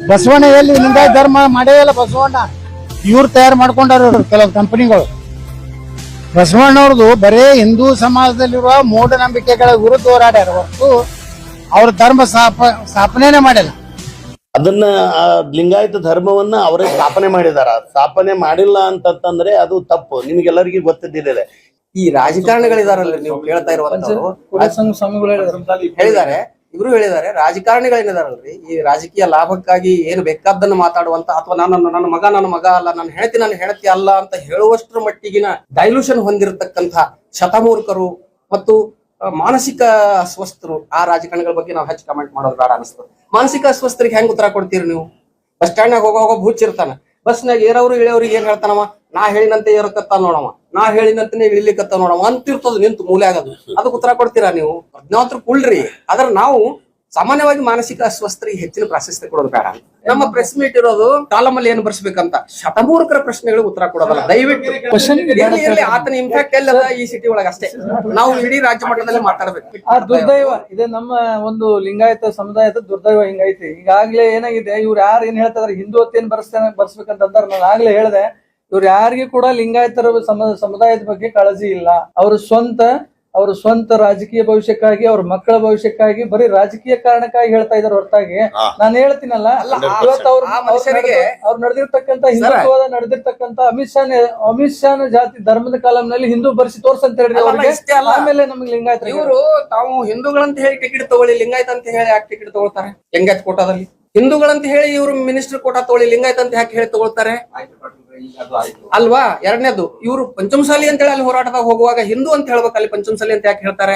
ಬಸವಣ್ಣ ಎಲ್ಲಿ ಲಿಂಗಾಯತ ಧರ್ಮ ಮಾಡೇ ಇಲ್ಲ. ಬಸವಣ್ಣ ಇವ್ರು ತಯಾರು ಮಾಡ್ಕೊಂಡಾರ ಕೆಲವು ಕಂಪನಿಗಳು. ಬಸವಣ್ಣವ್ರದ್ದು ಬರೇ ಹಿಂದೂ ಸಮಾಜದಲ್ಲಿರುವ ಮೂಢನಂಬಿಕೆಗಳ ವಿರುದ್ಧ ಹೋರಾಡ್ಯಾರ ಹೊರತು ಅವ್ರ ಧರ್ಮ ಸ್ಥಾಪನೆ ಮಾಡಿಲ್ಲ. ಅದನ್ನ ಲಿಂಗಾಯತ ಧರ್ಮವನ್ನ ಅವರೇ ಸ್ಥಾಪನೆ ಮಾಡಿದಾರ. ಸ್ಥಾಪನೆ ಮಾಡಿಲ್ಲ ಅಂತಂದ್ರೆ ಅದು ತಪ್ಪು. ನಿಮ್ಗೆಲ್ಲರಿಗೂ ಗೊತ್ತಿದ್ದಿದೆ. ಈ ರಾಜಕಾರಣಿಗಳಿದಾರಲ್ಲ, ನೀವು ಕೇಳ್ತಾ ಇರುವಂತವ್ರು ಹೇಳಿದ್ದಾರೆ, ಇಬ್ರು ಹೇಳಿದ್ದಾರೆ. ರಾಜಕಾರಣಿಗಳೇನಿದಾರಲ್ರಿ, ಈ ರಾಜಕೀಯ ಲಾಭಕ್ಕಾಗಿ ಏನು ಬೇಕಾದ್ದನ್ನು ಮಾತಾಡುವಂತ ಅಥವಾ ನನ್ನ ಮಗ ಅಲ್ಲ, ನನ್ನ ಹೆಂಡತಿ ಅಲ್ಲ ಅಂತ ಹೇಳುವಷ್ಟರ ಮಟ್ಟಿಗಿನ ಡೈಲ್ಯೂಷನ್ ಹೊಂದಿರತಕ್ಕಂಥ ಶತಮೂರ್ಖರು ಮತ್ತು ಮಾನಸಿಕ ಅಸ್ವಸ್ಥರು ಆ ರಾಜಕಾರಣಿಗಳ ಬಗ್ಗೆ ನಾವು ಹೆಚ್ಚು ಕಮೆಂಟ್ ಮಾಡೋದು ಬೇಡ ಅನಿಸ್ತದೆ. ಮಾನಸಿಕ ಅಸ್ವಸ್ಥರಿಗೆ ಹೆಂಗ್ ಉತ್ತರ ಕೊಡ್ತೀರಿ ನೀವು? ಬಸ್ ಸ್ಟ್ಯಾಂಡ್ನಾಗ ಹೋಗೋ ಭೂಚಿರ್ತಾನ, ಬಸ್ನಾಗ ಏರವ್ರು ಇಳಿಯವ್ರಿಗೆ ಏನ್ ಹೇಳ್ತಾನವ, ನಾ ಹೇಳಿನಂತೆ ಏರಕತ್ತ ನೋಡವ, ನಾ ಹೇಳಿನಂತೆ ಇಳಿಲಿಕತ್ತ ನೋಡವ ಅಂತಿರ್ತದ ನಿಂತು ಮೂಲೆ ಆಗೋದು. ಅದಕ್ಕೆ ಉತ್ತರ ಕೊಡ್ತೀರಾ ನೀವು? ಪ್ರಜ್ಞಾವಂತರು ಕುಳ್ರಿ. ಆದ್ರೆ ನಾವು ಸಾಮಾನ್ಯವಾಗಿ ಮಾನಸಿಕ ಅಸ್ವಸ್ಥರಿಗೆ ಹೆಚ್ಚಿನ ಪ್ರಾಶಸ್ತ್ಯ ಕೊಡೋದು ಬೇಡ. ನಮ್ಮ ಪ್ರೆಸ್ ಮೀಟ್ ಇರೋದು ಕಾಲಮ್ ಅಲ್ಲಿ ಏನು ಬರ್ಸ್ಬೇಕಂತ, ಶತಮೂರ್ಖರ ಪ್ರಶ್ನೆಗಳಿಗೆ ಉತ್ತರ ಕೊಡೋದಲ್ಲ. ದಯವಿಟ್ಟು ಆತನ ಇಂಪ್ಯಾಕ್ಟ್ ಎಲ್ಲದ ಈ ಸಿಟಿ ಒಳಗೆ ಅಷ್ಟೇ. ನಾವು ಇಡೀ ರಾಜ್ಯ ಮಟ್ಟದಲ್ಲಿ ಮಾತಾಡ್ಬೇಕು. ದುರ್ದೈವ ಇದೆ ನಮ್ಮ ಒಂದು ಲಿಂಗಾಯತ ಸಮುದಾಯದ ದುರ್ದೈವ ಹಿಂಗೈತಿ. ಈಗಾಗ್ಲೇ ಏನಾಗಿದೆ, ಇವ್ರು ಯಾರು ಏನ್ ಹೇಳ್ತಾರೆ ಹಿಂದುತ್ವ ಬರ್ಸ್ಬೇಕಂತ ನಾನು ಆಗ್ಲೇ ಹೇಳ್ದೆ. ಇವ್ರು ಯಾರಿಗೂ ಕೂಡ ಲಿಂಗಾಯತರ ಸಮುದಾಯದ ಬಗ್ಗೆ ಕಾಳಜಿ ಇಲ್ಲ. ಅವ್ರ ಸ್ವಂತ ರಾಜಕೀಯ ಭವಿಷ್ಯಕ್ಕಾಗಿ, ಅವ್ರ ಮಕ್ಕಳ ಭವಿಷ್ಯಕ್ಕಾಗಿ ಬರೀ ರಾಜಕೀಯ ಕಾರಣಕ್ಕಾಗಿ ಹೇಳ್ತಾ ಇದಾರೆ ಹೊರತಾಗಿ ನಾನು ಹೇಳ್ತೀನಲ್ಲ, ಇವತ್ತು ಅವ್ರು ನಡೆದಿರ್ತಕ್ಕಂಥ ಹಿಂದುತ್ವದ ನಡೆದಿರ್ತಕ್ಕಂಥ ಅಮಿತ್ ಶಾನ ಜಾತಿ ಧರ್ಮದ ಕಾಲಂನಲ್ಲಿ ಹಿಂದೂ ಬರ್ಸಿ ತೋರ್ಸಂತ ಹೇಳಿದ್ರೆ ಅವ್ರಿಗೆ, ಆಮೇಲೆ ನಮ್ಗೆ ಲಿಂಗಾಯತ. ಇವರು ತಾವು ಹಿಂದೂಗಳಂತ ಹೇಳಿ ಟಿಕೆಟ್ ತಗೊಳ್ಳಿ, ಲಿಂಗಾಯತ ಅಂತ ಹೇಳಿ ಯಾಕೆ ಟಿಕೆಟ್ ತಗೊಳ್ತಾರೆ? ಲಿಂಗಾಯತ ಕೋಟಾದಲ್ಲಿ ಹಿಂದೂಗಳಂತ ಹೇಳಿ ಇವರು ಮಿನಿಸ್ಟರ್ ಕೋಟಾ ತಗೊಳ್ಳಿ, ಲಿಂಗಾಯತ ಅಂತ ಯಾಕೆ ಹೇಳಿ ತಗೊಳ್ತಾರೆ ಅಲ್ವಾ? ಎರಡನೇದು, ಇವರು ಪಂಚಮಸಾಲಿ ಅಂತ ಹೇಳಿ ಅಲ್ಲಿ ಹೋರಾಟದಾಗ ಹೋಗುವಾಗ ಹಿಂದೂ ಅಂತ ಹೇಳ್ಬೇಕು, ಅಲ್ಲಿ ಪಂಚಮಸಾಲಿ ಅಂತ ಯಾಕೆ ಹೇಳ್ತಾರೆ?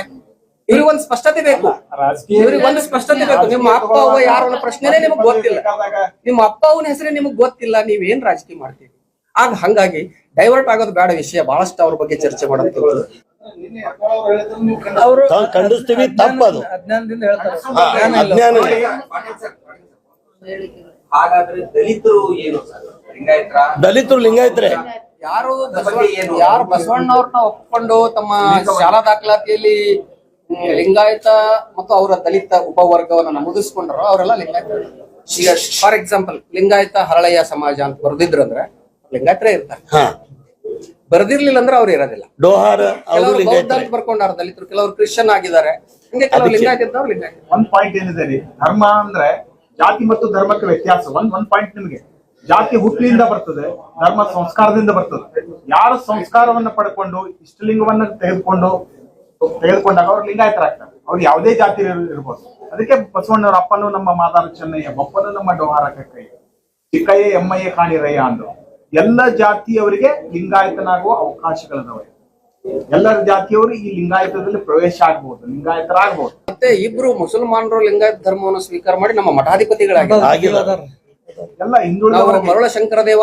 ಇವ್ರಿಗೆ ಒಂದು ಸ್ಪಷ್ಟತೆ ಬೇಕು. ಇವ್ರಿಗೆ ಒಂದು ಸ್ಪಷ್ಟತೆ ಬೇಕು. ನಿಮ್ಮ ಅಪ್ಪ ಅವ್ವ ಯಾರು ಅನ್ನೋ ಪ್ರಶ್ನೆನೇ ನಿಮಗ್ ಗೊತ್ತಿಲ್ಲ. ನಿಮ್ಮ ಅಪ್ಪ ಅವನ ಹೆಸರೇ ನಿಮಗ್ ಗೊತ್ತಿಲ್ಲ, ನೀವೇನ್ ರಾಜಕೀಯ ಮಾಡ್ತೀವಿ? ಆಗ ಹಂಗಾಗಿ ಡೈವರ್ಟ್ ಆಗೋದು ಬೇಡ ವಿಷಯ. ಬಹಳಷ್ಟು ಅವ್ರ ಬಗ್ಗೆ ಚರ್ಚೆ ಮಾಡೋದು ಅವರು ಖಂಡಿಸ್ತೀವಿ, ತಪ್ಪದು. ಅಜ್ಞಾನದಿಂದ ಹೇಳ್ತಾರೆ. ಹಾಗಾದ್ರೆ ದಲಿತರು ಏನು? ದಲಿತರು ಲಿಂಗಾಯತ್ರೆ ಯಾರು ಬಸವಣ್ಣವ್ರನ್ನ ಒಪ್ಪಿಕೊಂಡು ತಮ್ಮ ಶಾಲಾ ದಾಖಲಾತಿಯಲ್ಲಿ ಲಿಂಗಾಯತ ಮತ್ತು ಅವರ ದಲಿತ ಉಪವರ್ಗವನ್ನು ನಮೂದಿಸ್ಕೊಂಡ್ರು, ಅವರೆಲ್ಲ ಲಿಂಗಾಯತ. ಈಗ ಫಾರ್ ಎಕ್ಸಾಂಪಲ್ ಲಿಂಗಾಯತ ಹರಳಯ್ಯ ಸಮಾಜ ಅಂತ ಬರ್ದಿದ್ರು ಅಂದ್ರೆ ಲಿಂಗಾಯತರೇ ಇರ್ತಾರೆ. ಬರ್ದಿರ್ಲಿಲ್ಲ ಅಂದ್ರೆ ಅವ್ರು ಇರೋದಿಲ್ಲ. ಕೆಲವರು ಬೌದ್ಧ ಅಂತ ಬರ್ಕೊಂಡಾರ ದಲಿತರು, ಕೆಲವರು ಕ್ರಿಶ್ಚಿಯನ್ ಆಗಿದ್ದಾರೆ. ಹಿಂಗೆ ಕೆಲವರು ಲಿಂಗಾಯತ ಇದ್ದವ್ರು ಲಿಂಗಾಯತ. ಒಂದ್ ಪಾಯಿಂಟ್ ಏನಿದೆ ರೀ, ಧರ್ಮ ಅಂದ್ರೆ ಜಾತಿ ಮತ್ತು ಧರ್ಮಕ್ಕೆ ವ್ಯತ್ಯಾಸ. ಒಂದ್ ಪಾಯಿಂಟ್ ನಿಮ್ಗೆ, ಜಾತಿ ಹುಟ್ಟಿನಿಂದ ಬರ್ತದೆ, ಧರ್ಮ ಸಂಸ್ಕಾರದಿಂದ ಬರ್ತದೆ. ಯಾರು ಸಂಸ್ಕಾರವನ್ನ ಪಡ್ಕೊಂಡು ಇಷ್ಟಲಿಂಗವನ್ನ ತೆಗೆದುಕೊಂಡಾಗ ಅವ್ರು ಲಿಂಗಾಯತರಾಗ್ತಾರೆ. ಅವ್ರು ಯಾವುದೇ ಜಾತಿ ಇರ್ಬೋದು. ಅದಕ್ಕೆ ಬಸವಣ್ಣವ್ರ ಅಪ್ಪನು ನಮ್ಮ ಮಾದಾರ ಚೆನ್ನಯ್ಯ, ಬಪ್ಪನು ನಮ್ಮ ಡೋಹಾರ ಕಕ್ಕಯ್ಯ, ಚಿಕ್ಕಯ್ಯ ಎಮ್ಮಯ್ಯ ಕಾಣಿರಯ್ಯ ಅಂದ್ರು. ಎಲ್ಲ ಜಾತಿಯವರಿಗೆ ಲಿಂಗಾಯತನಾಗುವ ಅವಕಾಶಗಳಿದಾವೆ. ಎಲ್ಲರ ಜಾತಿಯವರು ಈ ಲಿಂಗಾಯತದಲ್ಲಿ ಪ್ರವೇಶ ಆಗ್ಬಹುದು, ಲಿಂಗಾಯತರಾಗಬಹುದು. ಮತ್ತೆ ಇಬ್ರು ಮುಸಲ್ಮಾನರು ಲಿಂಗಾಯತ ಧರ್ಮವನ್ನು ಸ್ವೀಕಾರ ಮಾಡಿ ನಮ್ಮ ಮಠಾಧಿಪತಿಗಳಾಗಿದ್ದಾರೆ. ಎಲ್ಲ ಹಿಂದುಳಿದ ಮರಳಶಂಕರ ದೇವ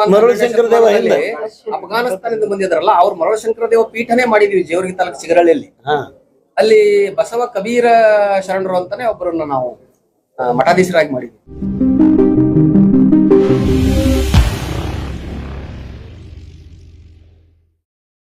ಅಫ್ಘಾನಿಸ್ತಾನದಿಂದ ಬಂದಿದ್ರಲ್ಲ, ಅವ್ರು ಮರಳಶಂಕರ ದೇವ ಪೀಠನೇ ಮಾಡಿದ್ವಿ ಜೇವರ್ಗಿ ತಾಲೂಕು ಚಿಗರಳ್ಳಿಯಲ್ಲಿ. ಅಲ್ಲಿ ಬಸವ ಕಬೀರ ಶರಣರು ಅಂತಾನೆ ಒಬ್ಬರನ್ನ ನಾವು ಮಠಾಧೀಶರಾಗಿ ಮಾಡಿದ್ವಿ.